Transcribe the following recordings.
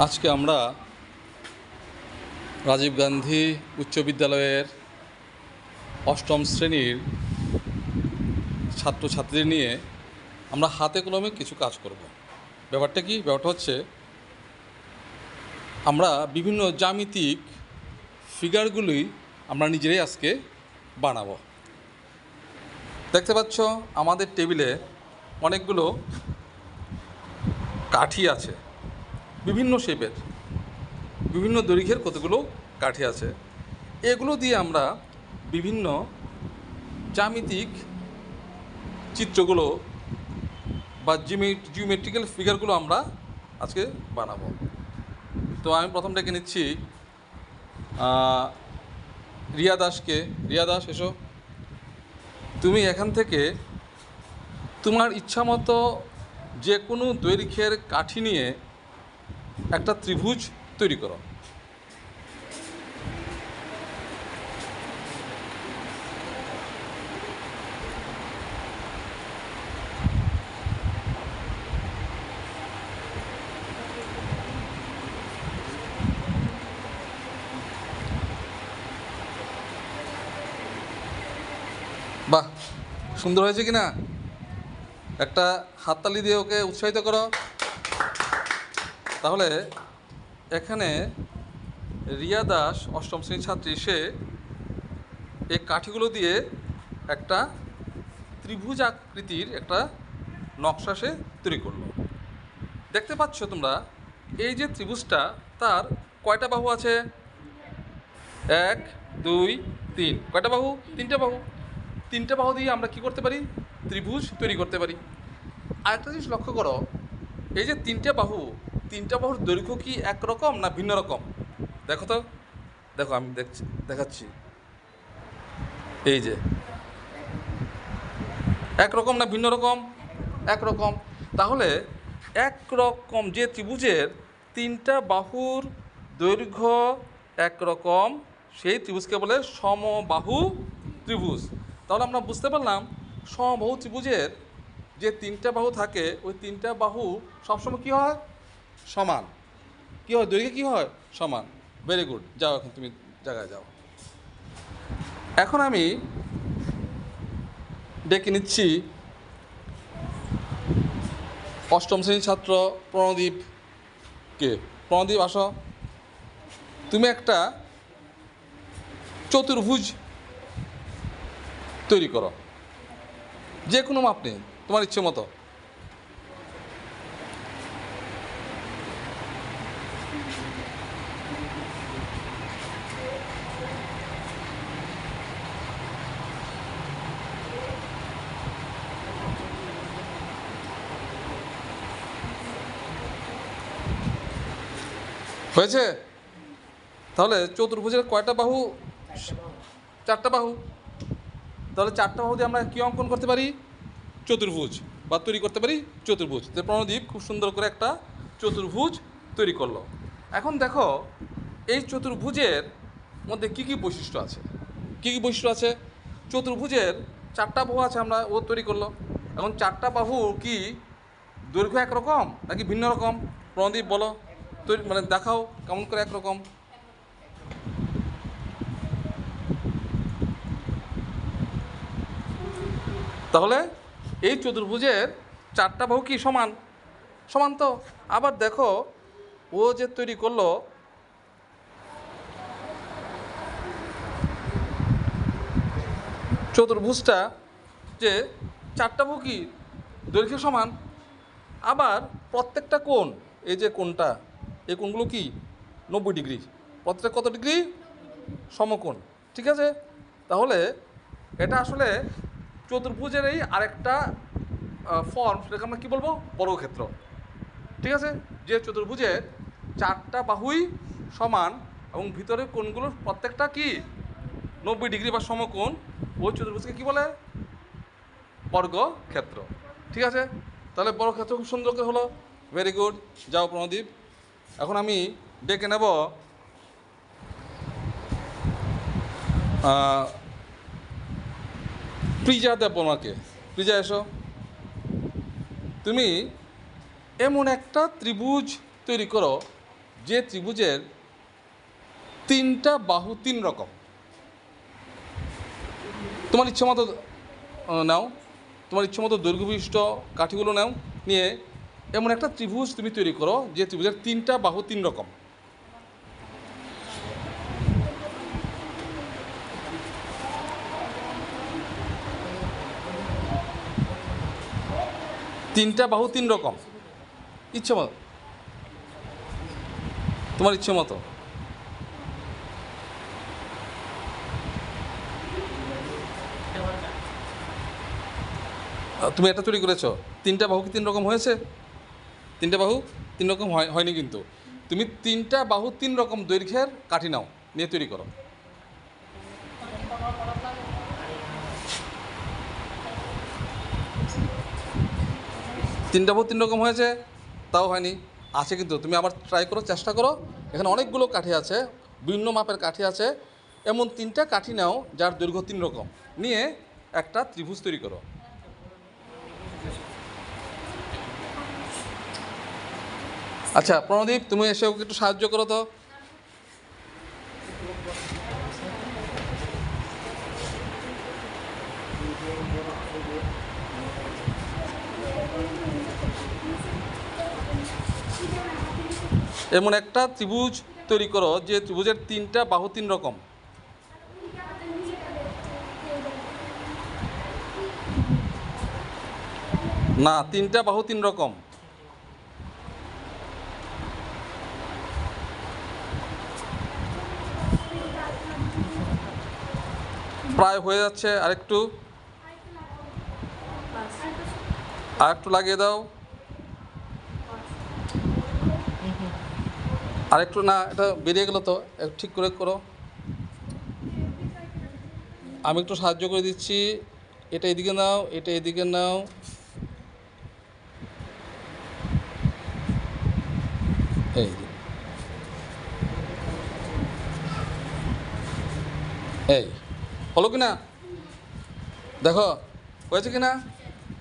আজকে আমরা রাজীব গান্ধী উচ্চ বিদ্যালয়ের অষ্টম শ্রেণীর ছাত্রছাত্রীদের নিয়ে আমরা হাতে কলমে কিছু কাজ করব। ব্যাপারটা কি? ব্যাপারটা হচ্ছে আমরা বিভিন্ন জ্যামিতিক ফিগারগুলি আমরা নিজেরাই আজকে বানাবো। দেখতে পাচ্ছ আমাদের টেবিলে অনেকগুলো কাঠি আছে, বিভিন্ন শেপের, বিভিন্ন দৈর্ঘ্যের কতগুলো কাঠি আছে। এগুলো দিয়ে আমরা বিভিন্ন জ্যামিতিক চিত্রগুলো বা জিওমেট্রিক্যাল ফিগারগুলো আমরা আজকে বানাবো। তো আমি প্রথম ডেকে নিচ্ছি রিয়া দাসকে। রিয়া দাস, এসো। তুমি এখান থেকে তোমার ইচ্ছা মতো যে কোনো দৈর্ঘ্যের কাঠি নিয়ে একটা ত্রিভুজ তৈরি করো। বাহ, সুন্দর হয়েছে কি না? একটা হাততালি দিয়ে ওকে উৎসাহিত করো। তাহলে এখানে রিয়া দাস অষ্টম শ্রেণীর ছাত্রী, সে এই কাঠিগুলো দিয়ে একটা ত্রিভুজ আকৃতির একটা নকশা সে তৈরি করলো। দেখতে পাচ্ছ তোমরা এই যে ত্রিভুজটা, তার কয়টা বাহু আছে? 1 2 3। কয়টা বাহু? 3টে বাহু। 3টে বাহু দিয়ে আমরা কি করতে পারি? ত্রিভুজ তৈরি করতে পারি। আরেকটা জিনিস লক্ষ্য করো, এই যে 3টে বাহু, 3টে বাহুর দৈর্ঘ্য কি একরকম না ভিন্ন রকম? দেখো তো, দেখো, আমি দেখাচ্ছি। এই যে একরকম না ভিন্ন রকম? একরকম। তাহলে একরকম যে ত্রিভুজের 3টা বাহুর দৈর্ঘ্য একরকম, সেই ত্রিভুজকে বলে সমবাহু ত্রিভুজ। তাহলে আমরা বুঝতে পারলাম সমবাহু ত্রিভুজের যে 3টা বাহু থাকে, ওই 3টা বাহু সবসময় কী হয়? সমান। কী হয়? দৈর্ঘ্য কী হয়? সমান। ভেরি গুড, যাও, এখন তুমি জায়গায় যাও। এখন আমি ডেকে নিচ্ছি অষ্টম শ্রেণীর ছাত্র প্রণদীপকে। প্রণদীপ, আসো। তুমি একটা চতুর্ভুজ তৈরি করো, যে কোনো মাপ নেই, তোমার ইচ্ছে মতো। হয়েছে? তাহলে চতুর্ভুজের কয়টা বাহু? 4টা বাহু। তাহলে 4টা বাহু দিয়ে আমরা কী অঙ্কন করতে পারি? চতুর্ভুজ, বা তৈরি করতে পারি চতুর্ভুজ। তো প্রণদীপ খুব সুন্দর করে একটা চতুর্ভুজ তৈরি করলো। এখন দেখো এই চতুর্ভুজের মধ্যে কী কী বৈশিষ্ট্য আছে। কী কী বৈশিষ্ট্য আছে? চতুর্ভুজের 4টা বাহু আছে, আমরা ও তৈরি করলো। এখন 4টা বাহু কি দৈর্ঘ্য একরকম নাকি ভিন্ন রকম? প্রণদীপ বলো, তৈরি মানে দেখাও কেমন করে একরকম। তাহলে এই চতুর্ভুজের 4টা বাহু কি সমান? সমান তো। আবার দেখো ও যে তৈরি করলো চতুর্ভুজটা, যে 4টা বাহু কি দৈর্ঘ্য সমান। আবার প্রত্যেকটা কোণ, এই যে কোণটা, এই কোণগুলো কি 90 ডিগ্রি। প্রত্যেকটা কত ডিগ্রি? সমকোণ। ঠিক আছে? তাহলে এটা আসলে চতুর্ভুজেরই আরেকটা ফর্ম, সেটাকে আমরা কী বলবো? বর্গক্ষেত্র। ঠিক আছে? যে চতুর্ভুজের 4টা বাহুই সমান এবং ভিতরের কোণগুলোর প্রত্যেকটা কি 90 ডিগ্রি বা সমকোণ, ওই চতুর্ভুজকে কী বলে? বর্গক্ষেত্র। ঠিক আছে? তাহলে বর্গক্ষেত্র খুব সুন্দর করে হলো। ভেরি গুড, যাও প্রণদীপ। এখন আমি ডেকে নেব প্রিজা দেববর্মাকে। প্রিজা, এসো। তুমি এমন একটা ত্রিভুজ তৈরি করো যে ত্রিভুজের তিনটা বাহু তিন রকম। তোমার ইচ্ছে মতো নাও, তোমার ইচ্ছে মতো দৈর্ঘ্য বিশিষ্ট কাঠিগুলো নাও, নিয়ে এমন একটা ত্রিভুজ তুমি তৈরি করো যে ত্রিভুজের তিনটা বাহু তিন রকম। তিনটা বাহু তিন রকম, ইচ্ছে মতো, তোমার ইচ্ছে মতো। তুমি এটা তৈরি করেছো, তিনটা বাহু কি তিন রকম হয়েছে? তিনটা বাহু তিন রকম হয়নি, কিন্তু তুমি তিনটা বাহু তিন রকম দৈর্ঘ্যের কাঠি নাও, নিয়ে তৈরি করো। তিনটা বাহু তিন রকম হয়েছে, তাও হয়নি, আছে কিন্তু। তুমি আবার ট্রাই করো, চেষ্টা করো। এখানে অনেকগুলো কাঠি আছে, বিভিন্ন মাপের কাঠি আছে, এমন তিনটা কাঠি নাও যার দৈর্ঘ্য তিন রকম, নিয়ে একটা ত্রিভুজ তৈরি করো। আচ্ছা প্রণদীপ, তুমি এসে ওকে একটু সাহায্য করো তো। এমন একটা ত্রিভুজ তৈরি করো যে ত্রিভুজের তিনটা বাহু তিন রকম। না, তিনটা বাহু তিন রকম। প্রায় হয়ে যাচ্ছে, আরেকটু আরেকটু লাগিয়ে দাও। আরেকটু, না এটা বেরিয়ে গেল তো, ঠিক করে করো। আমি একটু সাহায্য করে দিচ্ছি। এটা এদিকে নাও, এটা এদিকে নাও। এই এই হলো কি না? দেখো হয়েছে কি না?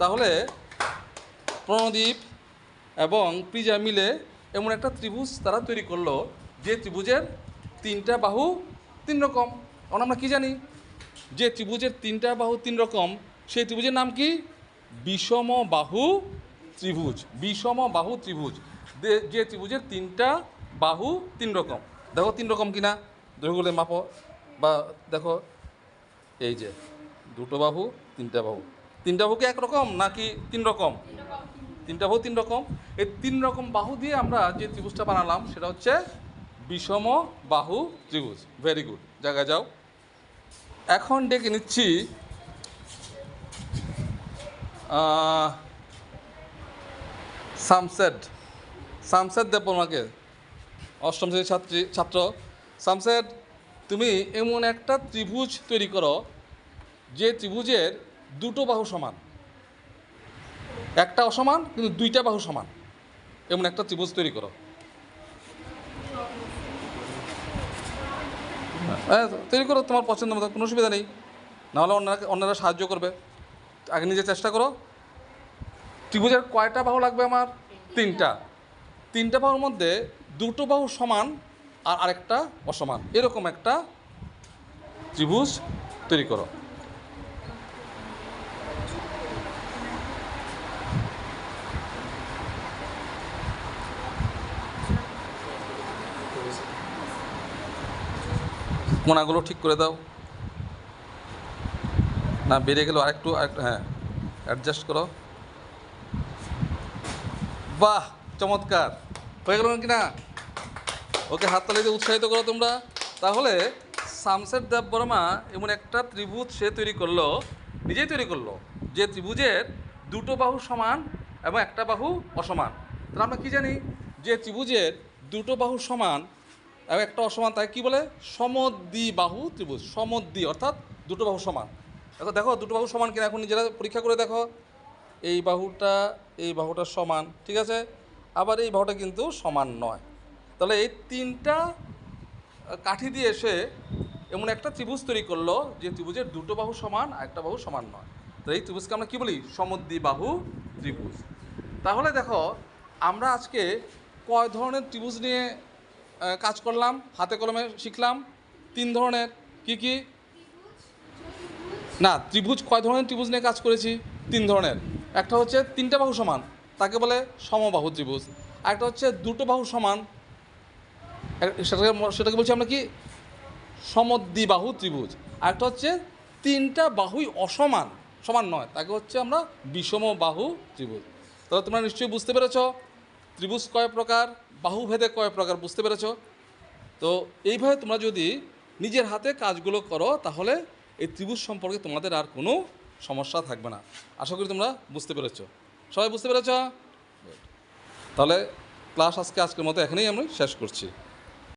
তাহলে প্রণদীপ এবং প্রিজা মিলে এমন একটা ত্রিভুজ তারা তৈরি করলো যে ত্রিভুজের তিনটা বাহু তিন রকম। কারণ আমরা কী জানি, যে ত্রিভুজের তিনটা বাহু তিন রকম সেই ত্রিভুজের নাম কি? বিষম বাহু ত্রিভুজ। বিষম বাহু ত্রিভুজ, যে ত্রিভুজের তিনটা বাহু তিন রকম। দেখো তিন রকম কিনা, দৈর্ঘ্যে মাপো, বা দেখো এই যে দুটো বাহু তিনটা বাহু। তিনটা বাহু কি একরকম নাকি তিন রকম? তিনটা বাহু তিন রকম। এই তিন রকম বাহু দিয়ে আমরা যে ত্রিভুজটা বানালাম সেটা হচ্ছে বিষম বাহু ত্রিভুজ। ভেরি গুড, জায়গায় যাও। এখন ডেকে নিচ্ছি শামসেদ দেববর্মাকে, অষ্টম শ্রেণীর ছাত্র। শামসেদ, তুমি এমন একটা ত্রিভুজ তৈরি করো যে ত্রিভুজের দুটো বাহু সমান, একটা অসমান কিন্তু দুইটা বাহু সমান, এমন একটা ত্রিভুজ তৈরি করো। হ্যাঁ তৈরি করো তোমার পছন্দ মতো, কোনো অসুবিধা নেই। নাহলে অন্যরা সাহায্য করবে। আগে নিজে চেষ্টা করো। ত্রিভুজের কয়টা বাহু লাগবে আমার? তিনটা। তিনটা বাহুর মধ্যে দুটো বাহু সমান আর আরেকটা অসমান, এরকম একটা ত্রিভুজ তৈরি করো। কোণাগুলো ঠিক করে দাও। না বেরিয়ে গেল, আরেকটু হ্যাঁ অ্যাডজাস্ট করো। বাহ চমৎকার, হয়ে গেল কি না? ওকে হাততালি দিয়ে উৎসাহিত করো তোমরা। তাহলে শামসেদ দেববর্মা এমন একটা ত্রিভুজ সে তৈরি করলো, নিজেই তৈরি করলো, যে ত্রিভুজের দুটো বাহু সমান এবং একটা বাহু অসমান। তাহলে আমরা কী জানি, যে ত্রিভুজের দুটো বাহু সমান এবং একটা অসমান, তাই কী বলে? সমদ্বিবাহু ত্রিভুজ। সমদ্বি অর্থাৎ দুটো বাহু সমান। এখন দেখো দুটো বাহু সমান কিনা, এখন নিজেরা পরীক্ষা করে দেখো। এই বাহুটা সমান, ঠিক আছে, আবার এই বাহুটা কিন্তু সমান নয়। তাহলে এই তিনটা কাঠি দিয়ে এসে এমন একটা ত্রিভুজ তৈরি করলো যে ত্রিভুজের দুটো বাহু সমান আর একটা বাহু সমান নয়। তো এই ত্রিভুজকে আমরা কী বলি? সমদ্বিবাহু ত্রিভুজ। তাহলে দেখো আমরা আজকে কয় ধরনের ত্রিভুজ নিয়ে কাজ করলাম, হাতে কলমে শিখলাম 3 ধরনের। কি কি? না, ত্রিভুজ কয় ধরনের ত্রিভুজ নিয়ে কাজ করেছি? 3 ধরনের। একটা হচ্ছে 3টে বাহু সমান, তাকে বলে সমবাহু ত্রিভুজ। আরেকটা হচ্ছে দুটো বাহু সমান, সেটাকে বলছি আমরা কি? সমদ্বিবাহু ত্রিভুজ। আরেকটা হচ্ছে 3টা বাহুই অসমান, সমান নয়, তাকে হচ্ছে আমরা বিষমবাহু ত্রিভুজ। তাহলে তোমরা নিশ্চয়ই বুঝতে পেরেছ ত্রিভুজ কয় প্রকার, বাহুভেদে কয় প্রকার বুঝতে পেরেছ। তো এইভাবে তোমরা যদি নিজের হাতে কাজগুলো করো তাহলে এই ত্রিভুজ সম্পর্কে তোমাদের আর কোনো সমস্যা থাকবে না। আশা করি তোমরা বুঝতে পেরেছ। সবাই বুঝতে পেরেছ? তাহলে ক্লাস আজকের মতো এখানেই আমি শেষ করছি।